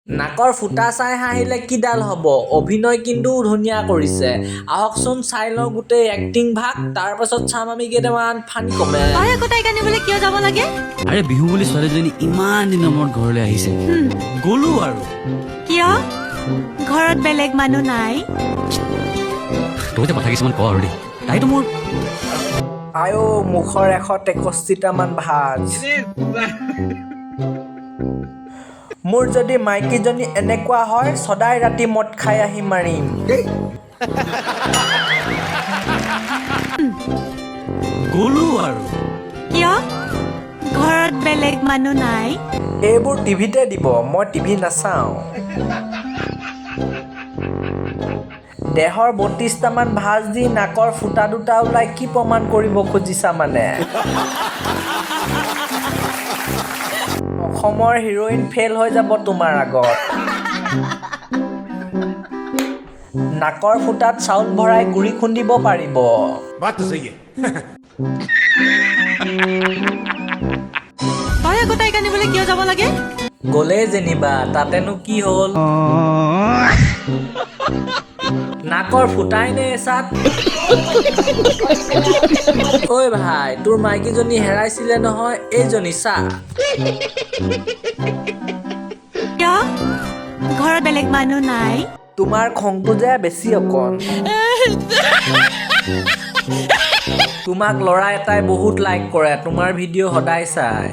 নাকৰ ফুটা চাই হাঁহিলে কিডাল হ'ব অভিনয় কিন্তু ধুনীয়া কৰিছে আহকচোন চাই লওঁ গোটেই এক্টিং ভাগ তাৰ পাছত চাম আমি কেইটামান ফানি কমেণ্ট তই আকৌ তাইক আনিবলৈ কিয় যাব লাগে আৰে বিহু বুলি ছোৱালীজনী ইমান দিনৰ মূৰত ঘৰলৈ আহিছে গ'লো আৰু কিয় ঘৰত বেলেগ মানুহ নাই তই যে কথা কিছুমান কওঁ আৰু দেই তাইতো মোৰ আয়ো মুখৰ 163মান ভাজ মোৰ যদি মাইকীজনী এনেকুৱা হয় সদায় ৰাতি মদ খাই আহি মাৰিম গ'লো আৰু কিয় ঘৰত বেলেগ মানুহ নাই এইবোৰ টিভিতে দিব মই টিভি নাচাওঁ দেহৰ 32টামান ভাজ দি নাকৰ ফুটা দুটা ওলাই কি প্ৰমাণ কৰিব খুজিছা মানে অসমৰ হিৰ'ইন ফেইল হৈ যাব তোমাৰ আগত নাকৰ ফুটাত চাউল ভৰাই গুড়ি খুন্দিব পাৰিব তই আকৌ তাইক আনিবলৈ কিয় যাব লাগে গ'লে যেনিবা তাতেনো কি হ'ল নাকৰ ফুটাই নে এচাত ঐ ভাই তোৰ মাইকীজনী হেৰাইছিলে নহয় এইজনী চা কিয় ঘৰত বেলেগ মানুহ নাই তোমাৰ খংটো যে বেছি অকণ তোমাক ল'ৰা এটাই বহুত লাইক কৰে তোমাৰ ভিডিঅ' সদায় চাই